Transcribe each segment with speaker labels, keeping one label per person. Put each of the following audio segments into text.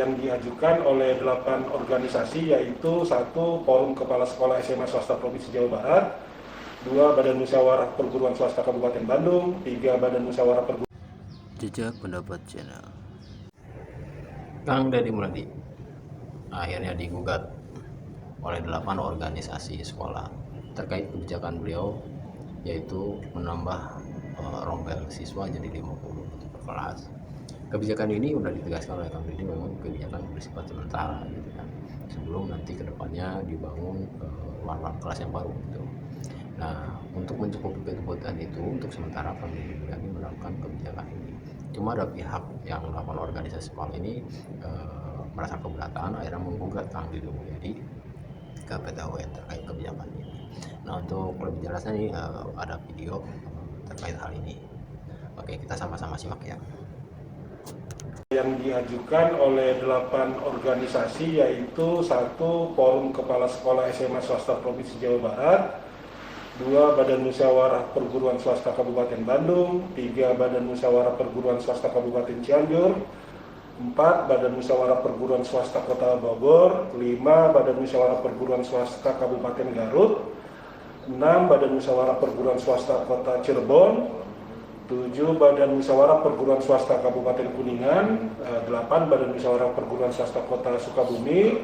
Speaker 1: yang diajukan oleh 8 organisasi, yaitu 1 Forum Kepala Sekolah SMA Swasta Provinsi Jawa Barat, 2 Badan Musyawarah Perguruan Swasta Kabupaten Bandung, 3 Badan Musyawarah Perguruan.
Speaker 2: Jejak Pendapat Channel.
Speaker 3: Kang Deddy Mulyadi akhirnya digugat oleh 8 organisasi sekolah terkait kebijakan beliau, yaitu menambah rombel siswa jadi 50 per kelas. Kebijakan ini sudah ditegaskan oleh Kang Deddy memang kebijakan bersifat sementara gitu kan, sebelum nanti kedepannya dibangun ruang kelas yang baru gitu. Nah, untuk mencukupi kebutuhan itu, untuk sementara Kang Deddy Mulyadi melakukan kebijakan ini. Cuma ada pihak yang melakukan organisasi sekolah ini merasa keberatan, akhirnya menggugat Kang Deddy Mulyadi ke PT UN terkait kebijakan ini. Nah, untuk lebih jelasnya nih ada video terkait hal ini. Oke, kita sama-sama simak ya.
Speaker 1: Yang diajukan oleh 8 organisasi, yaitu 1 Forum Kepala Sekolah SMA Swasta Provinsi Jawa Barat, 2 Badan Musyawarah Perguruan Swasta Kabupaten Bandung, 3 Badan Musyawarah Perguruan Swasta Kabupaten Cianjur, 4 Badan Musyawarah Perguruan Swasta Kota Bogor, 5 Badan Musyawarah Perguruan Swasta Kabupaten Garut, 6 Badan Musyawarah Perguruan Swasta Kota Cirebon, 7 Badan Musyawarah Perguruan Swasta Kabupaten Kuningan, 8 Badan Musyawarah Perguruan Swasta Kota Sukabumi,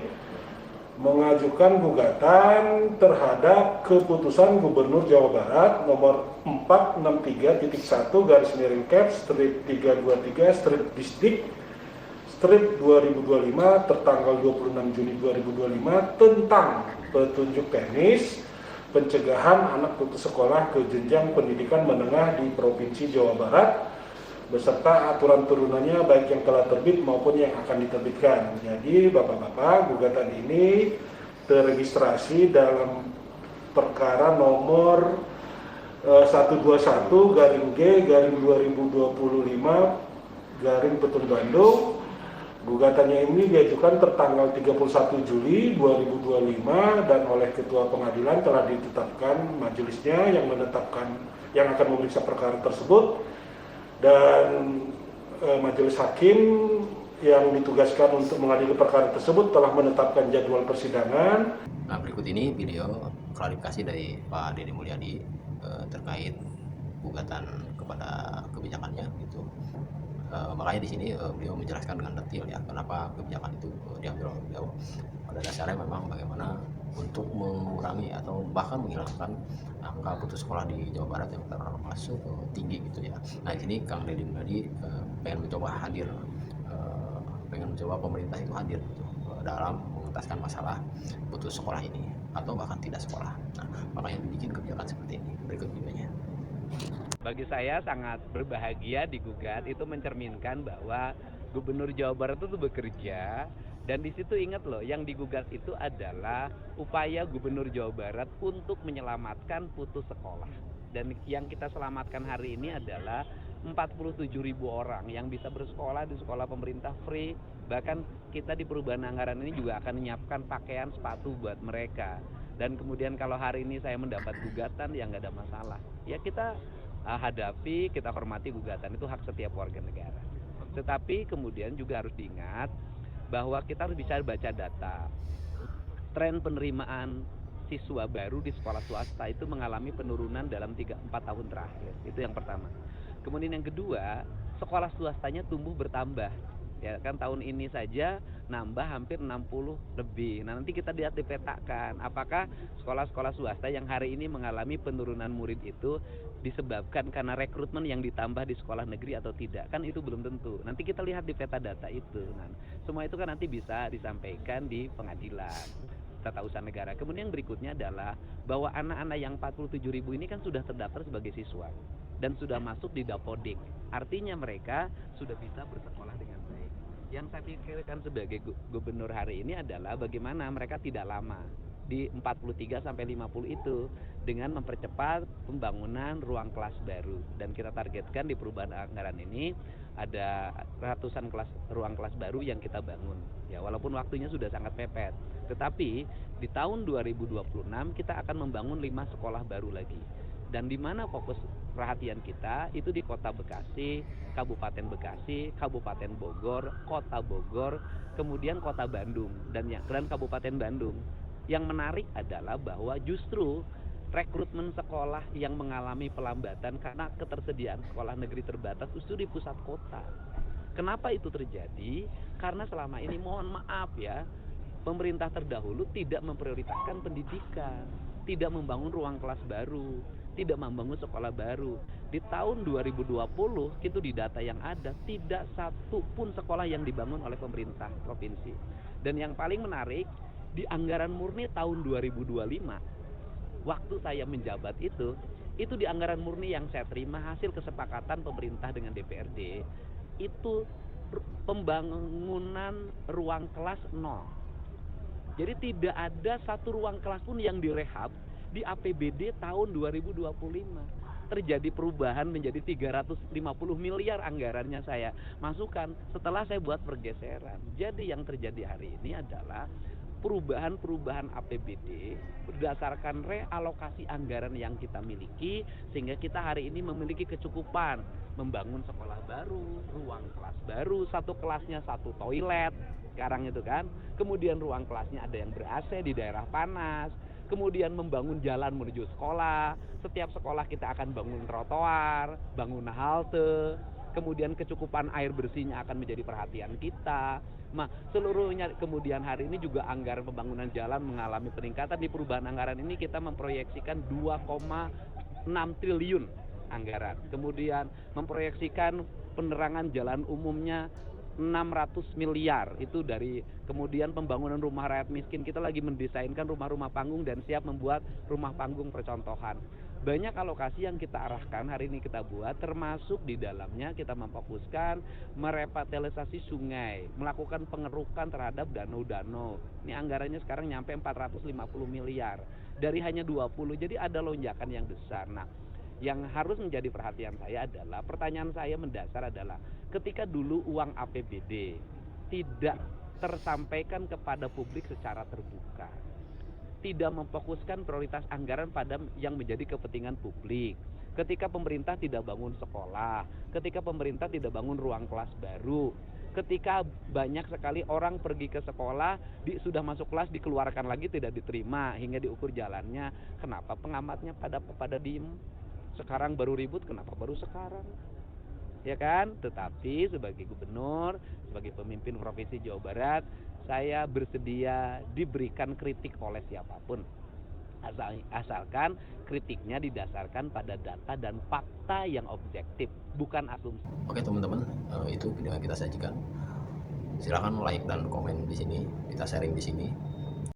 Speaker 1: mengajukan gugatan terhadap keputusan Gubernur Jawa Barat nomor 463.1/2023/Distrik 2025 tertanggal 26 Juni 2025 tentang petunjuk teknis pencegahan anak putus sekolah ke jenjang pendidikan menengah di Provinsi Jawa Barat beserta aturan turunannya baik yang telah terbit maupun yang akan diterbitkan. Jadi Bapak-Bapak, gugatan ini terregistrasi dalam perkara nomor 121/G/2025 Petun Gugatannya ini diajukan tertanggal 31 Juli 2025 dan oleh Ketua Pengadilan telah ditetapkan majelisnya yang akan memeriksa perkara tersebut, dan majelis hakim yang ditugaskan untuk mengadili perkara tersebut telah menetapkan jadwal persidangan.
Speaker 3: Nah, berikut ini video klarifikasi dari Pak Deddy Mulyadi terkait gugatan kepada kebijakannya gitu. Makanya di sini beliau menjelaskan dengan detail ya kenapa kebijakan itu diambil oleh beliau. Pada dasarnya memang bagaimana untuk mengurangi atau bahkan menghilangkan angka putus sekolah di Jawa Barat yang termasuk tinggi gitu ya. Nah, di sini Kang Deddy Mulyadi pengen mencoba pemerintah itu hadir gitu, dalam mengentaskan masalah putus sekolah ini atau bahkan tidak sekolah. Nah, makanya dibikin kebijakan seperti ini. Berikut videonya.
Speaker 4: Bagi saya sangat berbahagia digugat, itu mencerminkan bahwa Gubernur Jawa Barat itu bekerja, dan di situ ingat loh, yang digugat itu adalah upaya Gubernur Jawa Barat untuk menyelamatkan putus sekolah. Dan yang kita selamatkan hari ini adalah 47.000 orang yang bisa bersekolah di sekolah pemerintah free. Bahkan kita di perubahan anggaran ini juga akan menyiapkan pakaian, sepatu buat mereka. Dan kemudian kalau hari ini saya mendapat gugatan, ya nggak ada masalah. Ya kita hadapi, kita hormati gugatan, itu hak setiap warga negara. Tetapi kemudian juga harus diingat bahwa kita harus bisa baca data. Tren penerimaan siswa baru di sekolah swasta itu mengalami penurunan dalam 3-4 tahun terakhir. Itu yang pertama. Kemudian yang kedua, sekolah swastanya tumbuh bertambah. Ya kan, tahun ini saja nambah hampir 60 lebih. Nah, nanti kita lihat dipetakan apakah sekolah-sekolah swasta yang hari ini mengalami penurunan murid itu disebabkan karena rekrutmen yang ditambah di sekolah negeri atau tidak. Kan itu belum tentu. Nanti kita lihat di peta data itu. Nah, semua itu kan nanti bisa disampaikan di pengadilan tata usaha negara. Kemudian berikutnya adalah bahwa anak-anak yang 47.000 ini kan sudah terdaftar sebagai siswa dan sudah masuk di Dapodik. Artinya mereka sudah bisa bersekolah dengan baik. Yang saya pikirkan sebagai gubernur hari ini adalah bagaimana mereka tidak lama di 43 sampai 50 itu dengan mempercepat pembangunan ruang kelas baru, dan kita targetkan di perubahan anggaran ini ada ratusan ruang kelas baru yang kita bangun. Ya, walaupun waktunya sudah sangat mepet, tetapi di tahun 2026 kita akan membangun 5 sekolah baru lagi. Dan di mana fokus perhatian kita itu di Kota Bekasi, Kabupaten Bekasi, Kabupaten Bogor, Kota Bogor, kemudian Kota Bandung dan Kabupaten Bandung. Yang menarik adalah bahwa justru rekrutmen sekolah yang mengalami pelambatan karena ketersediaan sekolah negeri terbatas justru di pusat kota. Kenapa itu terjadi? Karena selama ini mohon maaf ya, pemerintah terdahulu tidak memprioritaskan pendidikan, tidak membangun ruang kelas baru, tidak membangun sekolah baru. Di tahun 2020 itu di data yang ada tidak satu pun sekolah yang dibangun oleh pemerintah provinsi. Dan yang paling menarik di anggaran murni tahun 2025 waktu saya menjabat itu di anggaran murni yang saya terima hasil kesepakatan pemerintah dengan DPRD itu pembangunan ruang kelas 0. Jadi tidak ada satu ruang kelas pun yang direhab di APBD tahun 2025. Terjadi perubahan menjadi 350 miliar anggarannya saya masukkan setelah saya buat pergeseran. Jadi yang terjadi hari ini adalah perubahan APBD berdasarkan realokasi anggaran yang kita miliki sehingga kita hari ini memiliki kecukupan membangun sekolah baru, ruang kelas baru, satu kelasnya satu toilet sekarang itu kan, kemudian ruang kelasnya ada yang ber-AC di daerah panas, kemudian membangun jalan menuju sekolah, setiap sekolah kita akan bangun trotoar, bangun halte, kemudian kecukupan air bersihnya akan menjadi perhatian kita. Nah, seluruhnya kemudian hari ini juga anggaran pembangunan jalan mengalami peningkatan. Di perubahan anggaran ini kita memproyeksikan 2,6 triliun anggaran. Kemudian memproyeksikan penerangan jalan umumnya 600 miliar itu dari kemudian pembangunan rumah rakyat miskin. Kita lagi mendesainkan rumah-rumah panggung dan siap membuat rumah panggung percontohan. Banyak alokasi yang kita arahkan hari ini kita buat, termasuk di dalamnya kita memfokuskan merevitalisasi sungai, melakukan pengerukan terhadap danau-danau. Ini anggarannya sekarang nyampe 450 miliar dari hanya 20, jadi ada lonjakan yang besar. Nah, yang harus menjadi perhatian saya adalah, pertanyaan saya mendasar adalah ketika dulu uang APBD tidak tersampaikan kepada publik secara terbuka, tidak memfokuskan prioritas anggaran pada yang menjadi kepentingan publik, ketika pemerintah tidak bangun sekolah, ketika pemerintah tidak bangun ruang kelas baru, ketika banyak sekali orang pergi ke sekolah, sudah masuk kelas dikeluarkan lagi tidak diterima hingga diukur jalannya, kenapa pengamatnya pada diem? Sekarang baru ribut, kenapa baru sekarang? Ya kan? Tetapi sebagai gubernur, sebagai pemimpin Provinsi Jawa Barat, saya bersedia diberikan kritik oleh siapapun. Asalkan kritiknya didasarkan pada data dan fakta yang objektif, bukan asumsi.
Speaker 3: Oke teman-teman, itu video yang kita sajikan. Silahkan like dan komen di sini, kita sharing di sini.